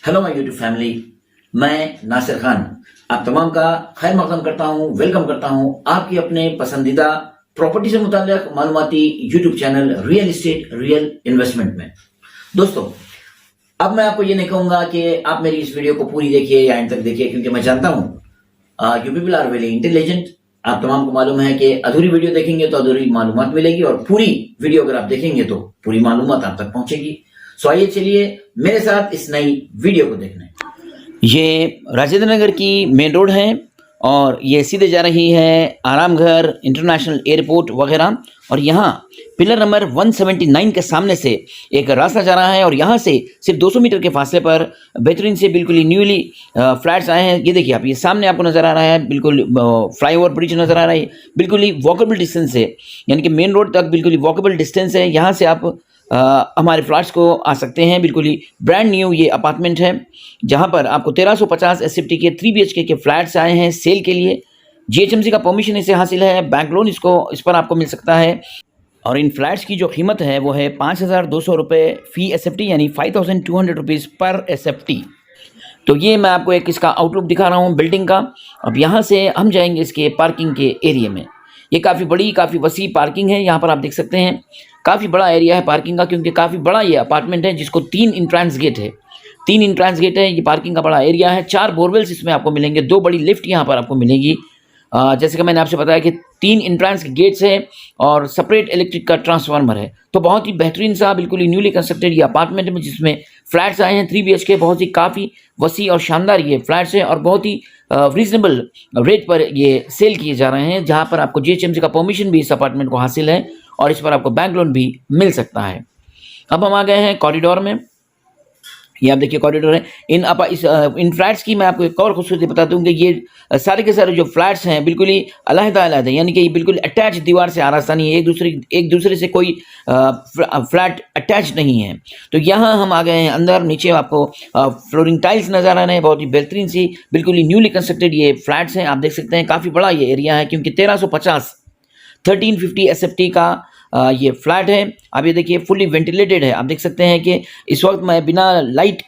Hello my YouTube family, मैं नासिर खान आप तमाम का खैर मकदम करता हूं, वेलकम करता हूं आपकी अपने पसंदीदा प्रॉपर्टी से मुताल्लिक मालूमाती YouTube channel real estate real investment में। दोस्तों, अब मैं आपको ये नहीं कहूंगा कि आप मेरी इस वीडियो को पूरी देखिए या एंड तक देखिए, क्योंकि मैं जानता हूं you people are very intelligent. आप तमाम को मालूम है कि अधूरी वीडियो देखेंगे तो अधूरी मालूमात मिलेगी और पूरी वीडियो अगर आप देखेंगे तो पूरी मालूमात आप तक पहुंचेगी। सो आइए चलिए मेरे साथ इस नई वीडियो को देखने। ये राजेंद्र नगर की मेन रोड है और ये सीधे जा रही है आरामघर इंटरनेशनल एयरपोर्ट वगैरह, और यहाँ पिलर नंबर 179 के सामने से एक रास्ता जा रहा है और यहाँ से सिर्फ 200 मीटर के फासले पर बेहतरीन से बिल्कुल ही न्यूली फ्लैट्स आए हैं। ये देखिए आप, ये सामने आपको नज़र आ रहा है, बिल्कुल फ्लाईओवर ब्रिज नज़र आ रहा है, बिल्कुल ही वॉकेबल डिस्टेंस है, यानी कि मेन रोड तक बिल्कुल ही वॉकेबल डिस्टेंस है। यहाँ से आप हमारे फ्लैट्स को आ सकते हैं। बिल्कुल ही ब्रांड न्यू ये अपार्टमेंट है जहाँ पर आपको 1350 एसएफटी के 3 BHK के फ्लैट्स आए हैं सेल के लिए। GHMC का परमिशन इसे हासिल है, बैंक लोन इस पर आपको मिल सकता है और इन फ्लैट्स की जो कीमत है वो है 5200 रुपये फी एसएफटी, यानी 5200 रुपीज़ पर एसएफटी। तो ये मैं आपको एक इसका आउटलुक दिखा रहा हूँ बिल्डिंग का। अब यहाँ से हम जाएंगे इसके पार्किंग के एरिया में। ये काफ़ी बड़ी, काफ़ी वसी पार्किंग है। यहाँ पर आप देख सकते हैं काफ़ी बड़ा एरिया है पार्किंग का, क्योंकि काफ़ी बड़ा ये अपार्टमेंट है जिसको 3 इंट्रांस गेट है। 3 इंट्रांस गेट है, ये पार्किंग का बड़ा एरिया है। 4 बोरवेल्स इसमें आपको मिलेंगे, 2 बड़ी लिफ्ट यहाँ पर आपको मिलेगी। जैसे कि मैंने आपसे बताया कि 3 इंट्रांस गेट्स है और सेपरेट इलेक्ट्रिक का ट्रांसफार्मर है। तो बहुत ही बेहतरीन सा बिल्कुल ही न्यूली कंस्ट्रक्टेड ये अपार्टमेंट में जिसमें फ्लैट्स आए हैं 3 BHK, बहुत ही काफ़ी वसी और शानदार ये फ्लैट्स हैं और बहुत ही रीजनेबल रेट पर ये सेल किए जा रहे हैं, जहाँ पर आपको GHMC का परमिशन भी इस अपार्टमेंट को हासिल है और इस पर आपको बैंक लोन भी मिल सकता है। अब हम आ गए हैं कॉरिडोर में। ये आप देखिए कॉरिडोर है। इन फ्लैट्स की मैं आपको एक और खूबसूरती बता दूं कि ये सारे के सारे जो फ्लैट्स हैं बिल्कुल ही अलग-अलग है, यानी कि ये बिल्कुल अटैच दीवार से आरास्ता नहीं है, एक दूसरे से कोई फ्लैट अटैच नहीं है। तो यहाँ हम आ गए हैं अंदर। नीचे आपको फ्लोरिंग टाइल्स नज़र आ रहे हैं, बहुत ही बेहतरीन सी बिल्कुल ही न्यूली कंस्ट्रक्टेड ये फ्लैट्स हैं। आप देख सकते हैं काफ़ी बड़ा ये एरिया है, क्योंकि 1350 एसएफटी का ये फ्लैट है। आप ये देखिए फुली वेंटिलेटेड है। आप देख सकते हैं कि इस वक्त मैं बिना लाइट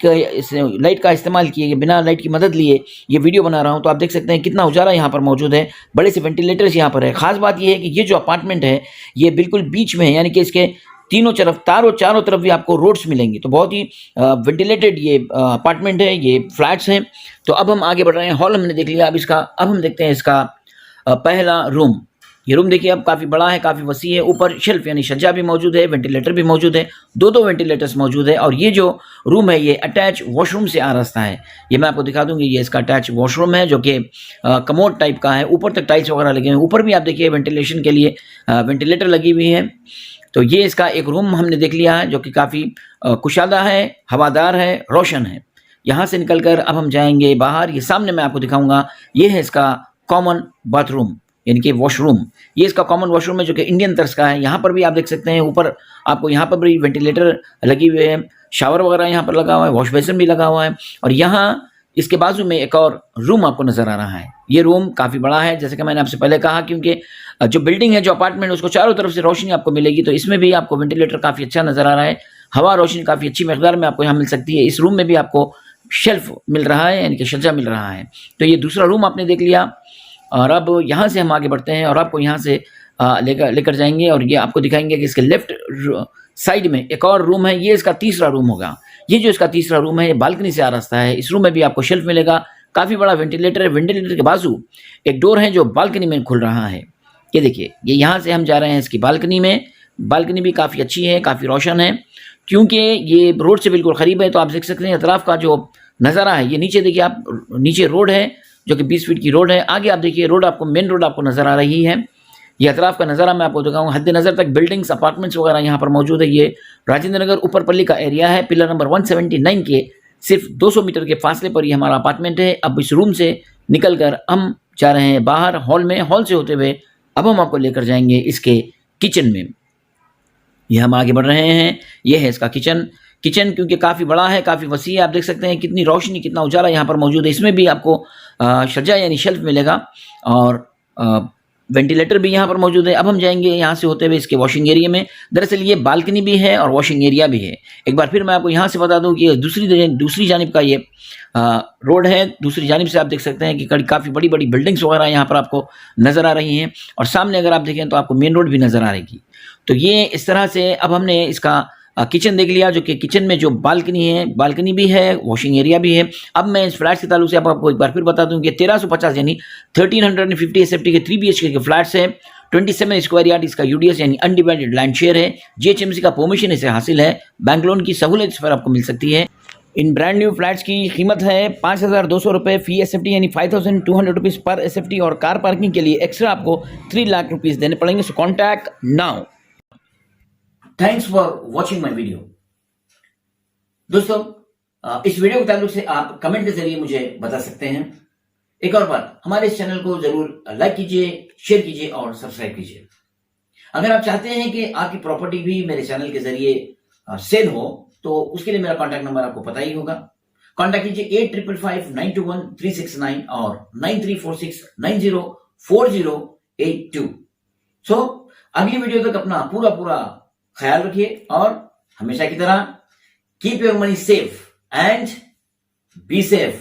का इस्तेमाल किए, बिना लाइट की मदद लिए ये वीडियो बना रहा हूँ। तो आप देख सकते हैं कितना उजाला यहाँ पर मौजूद है, बड़े से वेंटिलेटर्स यहाँ पर है। ख़ास बात ये है कि ये जो अपार्टमेंट है ये बिल्कुल बीच में है, यानी कि इसके चारों तरफ भी आपको रोड्स मिलेंगी। तो बहुत ही वेंटिलेटेड ये अपार्टमेंट है, ये फ्लैट्स हैं। तो अब हम आगे बढ़ रहे हैं। हॉल हमने देख लिया, अब हम देखते हैं इसका पहला रूम। ये रूम देखिए अब काफ़ी बड़ा है, काफ़ी वसी है। ऊपर शेल्फ यानी छज्जा भी मौजूद है, वेंटिलेटर भी मौजूद है, दो वेंटिलेटर्स मौजूद है। और ये जो रूम है ये अटैच वॉशरूम से आ रास्ता है। ये मैं आपको दिखा दूंगी, ये इसका अटैच वॉशरूम है जो कि कमोड टाइप का है। ऊपर तक टाइल्स वगैरह लगे हैं। ऊपर भी आप देखिए वेंटिलेशन के लिए वेंटिलेटर लगी हुई है। तो ये इसका एक रूम हमने देख लिया है जो कि काफ़ी कुशादा है, हवादार है, रोशन है। यहाँ से निकल कर अब हम जाएंगे बाहर। ये सामने मैं आपको दिखाऊंगा, ये है इसका कॉमन बाथरूम यानी कि वॉशरूम। ये इसका कॉमन वॉशरूम है जो कि इंडियन तर्ज का है। यहाँ पर भी आप देख सकते हैं ऊपर आपको यहाँ पर भी वेंटिलेटर लगी हुए है, शावर वगैरह यहाँ पर लगा हुआ है, वॉश बेसिन भी लगा हुआ है। और यहाँ इसके बाजू में एक और रूम आपको नज़र आ रहा है। ये रूम काफ़ी बड़ा है, जैसे कि मैंने आपसे पहले कहा, क्योंकि जो बिल्डिंग है, जो अपार्टमेंट, उसको चारों तरफ से रोशनी आपको मिलेगी। तो इसमें भी आपको वेंटिलेटर काफ़ी अच्छा नज़र आ रहा है। हवा रोशनी काफ़ी अच्छी मकदार में आपको यहाँ मिल सकती है। इस रूम में भी आपको शेल्फ मिल रहा है, यानी कि छज्जा मिल रहा है। तो ये दूसरा रूम आपने देख लिया। और अब यहाँ से हम आगे बढ़ते हैं और आपको यहाँ से लेकर जाएंगे और ये आपको दिखाएंगे कि इसके लेफ्ट साइड में एक और रूम है। ये इसका तीसरा रूम होगा। ये जो इसका तीसरा रूम है ये बालकनी से आ रास्ता है। इस रूम में भी आपको शेल्फ मिलेगा, काफ़ी बड़ा वेंटिलेटर है। वेंटिलेटर के बाजू एक डोर है जो बालकनी में खुल रहा है। ये देखिए, ये यहाँ से हम जा रहे हैं इसकी बालकनी में। बालकनी भी काफ़ी अच्छी है, काफ़ी रोशन है, क्योंकि ये रोड से बिल्कुल करीब है। तो आप देख सकते हैं अतराफ़ का जो नज़ारा है, ये नीचे देखिए आप, नीचे रोड है जो कि 20 फीट की रोड है। आगे आप देखिए रोड आपको, मेन रोड आपको नज़र आ रही है। ये अतराफ़ का नज़ारा मैं आपको दिखाऊँ, हद नज़र तक बिल्डिंग्स, अपार्टमेंट्स वगैरह यहाँ पर मौजूद है। ये राजेंद्र नगर ऊपर पल्ली का एरिया है। पिलर नंबर 179 के सिर्फ 200 मीटर के फासले पर ये हमारा अपार्टमेंट है। अब इस रूम से निकल कर हम जा रहे हैं बाहर हॉल में। हॉल से होते हुए अब हम आपको लेकर जाएंगे इसके किचन में। ये हम आगे बढ़ रहे हैं। ये है इसका किचन। क्योंकि काफ़ी बड़ा है, काफ़ी वसी है। आप देख सकते हैं कितनी रोशनी, कितना उजाला यहाँ पर मौजूद है। इसमें भी आपको छज्जा यानी शेल्फ मिलेगा और वेंटिलेटर भी यहाँ पर मौजूद है। अब हम जाएंगे यहाँ से होते हुए इसके वॉशिंग एरिया में। दरअसल ये बालकनी भी है और वॉशिंग एरिया भी है। एक बार फिर मैं आपको यहाँ से बता दूँ कि दूसरी जानिब का ये रोड है। दूसरी जानिब से आप देख सकते हैं कि काफ़ी बड़ी बड़ी बिल्डिंग्स वगैरह यहाँ पर आपको नज़र आ रही हैं और सामने अगर आप देखें तो आपको मेन रोड भी नज़र आ रहेगी। तो ये इस तरह से अब हमने इसका किचन देख लिया, जो कि किचन में जो बालकनी भी है, वॉशिंग एरिया भी है। अब मैं इस फ्लैट के ताल्लुक से आपको एक बार फिर बता दूं कि 1350 यानी 1350 एसएफटी के 3 BHK के फ्लैट्स हैं। 27 स्क्वायर यार्ड इसका यूडीएस यानी अनडिवाइडेड लैंड शेयर है। जीएचएमसी का परमिशन इसे हासिल है। बैंक लोन की सहूलियत इस पर आपको मिल सकती है। इन ब्रांड न्यू फ्लैट्स की कीमत है 5200 रुपये फी एसएफटी यानी 5200 रुपीज़ पर एसएफटी, और कार पार्किंग के लिए एक्स्ट्रा आपको 3 लाख रुपीज़ देने पड़ेंगे। So contact now. Thanks for watching my video. दोस्तों, इस वीडियो के ताल्लुक से आप कमेंट के जरिए मुझे बता सकते हैं। एक और बात, हमारे इस चैनल को जरूर लाइक कीजिए, शेयर कीजिए और सब्सक्राइब कीजिए। अगर आप चाहते हैं कि आपकी प्रॉपर्टी भी मेरे चैनल के जरिए सेल हो तो उसके लिए मेरा कॉन्टैक्ट नंबर आपको पता ही होगा। कॉन्टैक्ट कीजिए 8555921369 और 9346904082। सो अगली वीडियो तक अपना पूरा ख्याल रखिए और हमेशा की तरह keep your money safe and be safe.